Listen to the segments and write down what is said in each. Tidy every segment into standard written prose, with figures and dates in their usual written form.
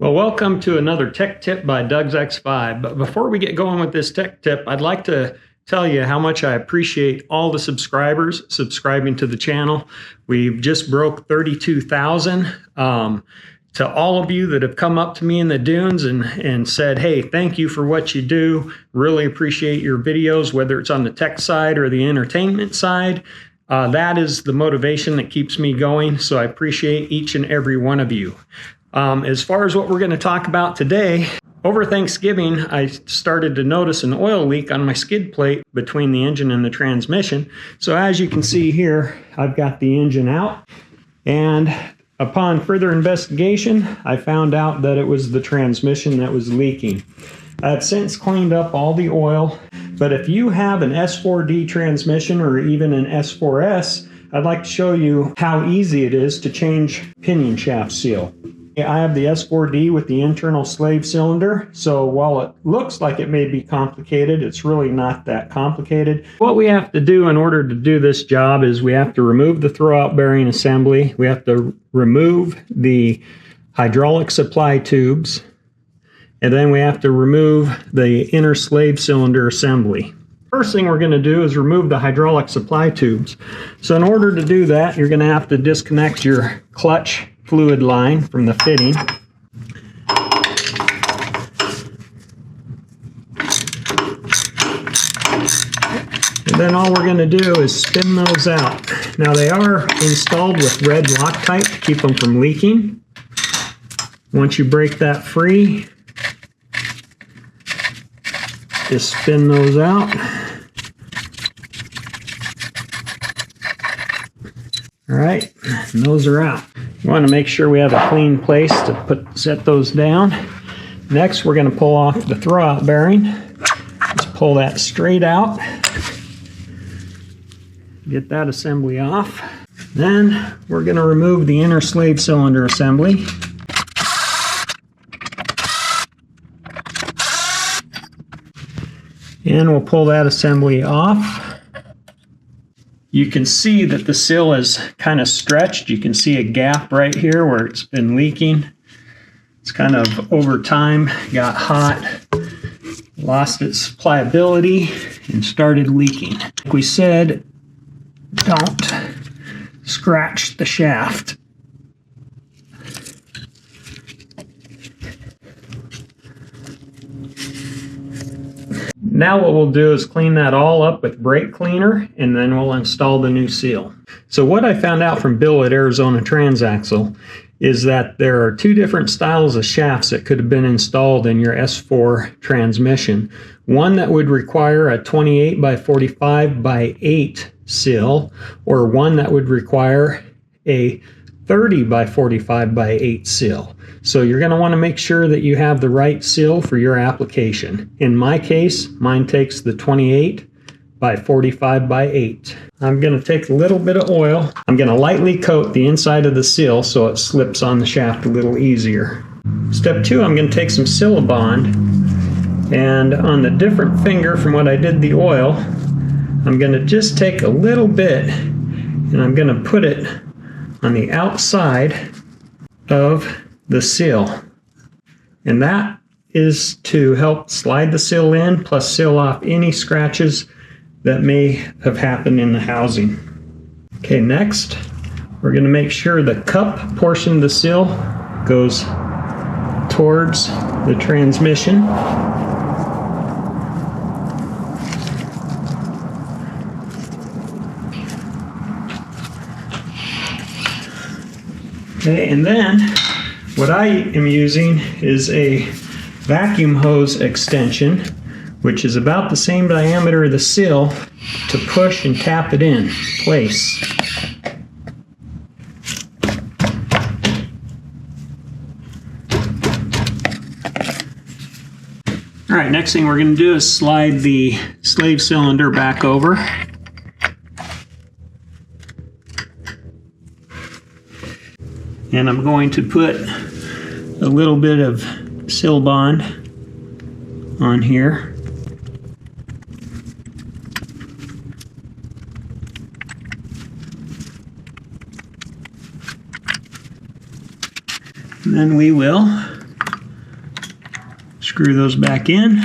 Well, welcome to another tech tip by Doug's X5. But before we get going with this tech tip, I'd like to tell you how much I appreciate all the subscribers subscribing to the channel. We've just broke 32,000. To all of you that have come up to me in the dunes and said, hey, thank you for what you do. Really appreciate your videos, whether it's on the tech side or the entertainment side. That is the motivation that keeps me going. So I appreciate each and every one of you. As far as what we're going to talk about today, over Thanksgiving, I started to notice an oil leak on my skid plate between the engine and the transmission. So as you can see here, I've got the engine out, and upon further investigation, I found out that it was the transmission that was leaking. I've since cleaned up all the oil, but if you have an S4D transmission or even an S4S, I'd like to show you how easy it is to change pinion shaft seal. I have the S4D with the internal slave cylinder, so while it looks like it may be complicated, it's really not that complicated. What we have to do in order to do this job is we have to remove the throwout bearing assembly, we have to remove the hydraulic supply tubes, and then we have to remove the inner slave cylinder assembly. First thing we're going to do is remove the hydraulic supply tubes. So in order to do that, you're going to have to disconnect your clutch fluid line from the fitting. And then all we're going to do is spin those out. Now they are installed with red Loctite to keep them from leaking. Once you break that free, just spin those out. All right, and those are out. You want to make sure we have a clean place to set those down. Next, we're going to pull off the throwout bearing. Just pull that straight out. Get that assembly off. Then we're going to remove the inner slave cylinder assembly. And we'll pull that assembly off. You can see that the seal is kind of stretched. You can see a gap right here where it's been leaking. It's kind of over time got hot, lost its pliability, and started leaking. Like we said, don't scratch the shaft. Now what we'll do is clean that all up with brake cleaner, and then we'll install the new seal. So what I found out from Bill at Arizona Transaxle is that there are two different styles of shafts that could have been installed in your S4 transmission. One that would require a 28 by 45 by 8 seal, or one that would require a 30 by 45 by 8 seal. So you're going to want to make sure that you have the right seal for your application. In my case, mine takes the 28 by 45 by 8. I'm going to take a little bit of oil. I'm going to lightly coat the inside of the seal so it slips on the shaft a little easier. Step 2, I'm going to take some Silabond, and on the different finger from what I did the oil, I'm going to just take a little bit and I'm going to put it on the outside of the seal, and that is to help slide the seal in plus seal off any scratches that may have happened in the housing. Okay, next we're going to make sure the cup portion of the seal goes towards the transmission. Okay, and then what I am using is a vacuum hose extension, which is about the same diameter of the seal, to push and tap it in place. All right, next thing we're going to do is slide the slave cylinder back over. And I'm going to put a little bit of Silabond on here. And then we will Screw those back in.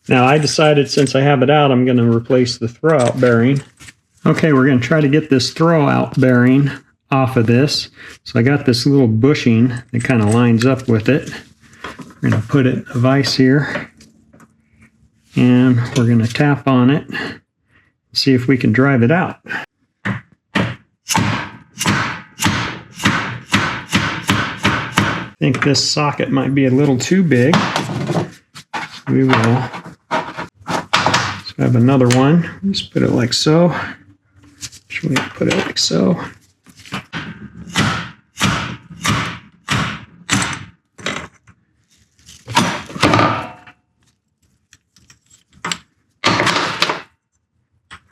Now I decided since I have it out, I'm going to replace the throwout bearing. Okay, we're going to try to get this throwout bearing off of this. So I got this little bushing that kind of lines up with it. We're going to put it in a vise here. And we're going to tap on it and see if we can drive it out. I think this socket might be a little too big. We will. So I have another one. Just put it like so. Should we put it like so?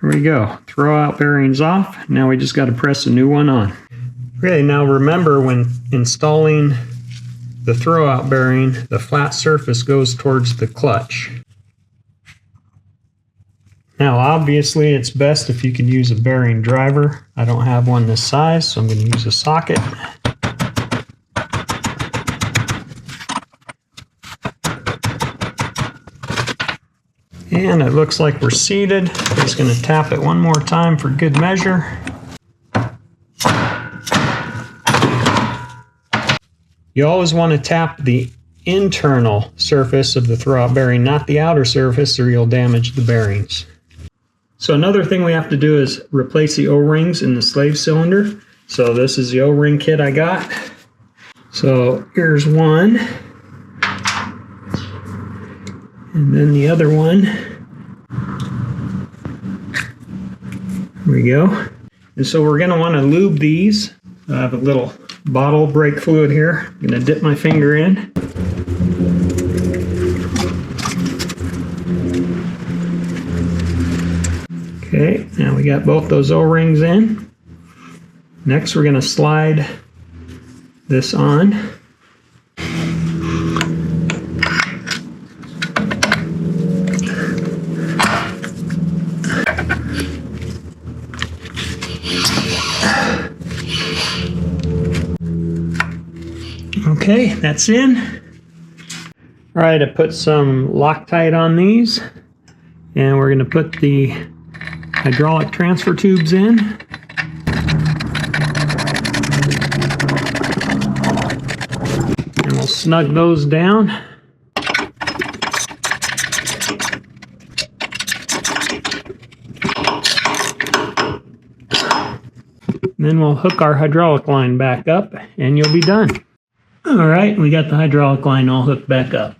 There we go. Throw out bearings off. Now we just got to press a new one on. Okay, now remember when installing the throwout bearing, the flat surface goes towards the clutch. Now obviously it's best if you can use a bearing driver. I don't have one this size, so I'm going to use a socket. And it looks like we're seated. I'm just going to tap it one more time for good measure. You always want to tap the internal surface of the throwout bearing, not the outer surface, or you'll damage the bearings. So another thing we have to do is replace the O-rings in the slave cylinder. So this is the O-ring kit I got. So here's one. And then the other one. There we go. And so we're going to want to lube these. I have a little bottle brake fluid here. I'm going to dip my finger in. Okay, now we got both those O-rings in. Next we're going to slide this on. Okay, that's in. All right, I put some Loctite on these, and we're going to put the hydraulic transfer tubes in. And we'll snug those down. Then we'll hook our hydraulic line back up and you'll be done. All right, we got the hydraulic line all hooked back up.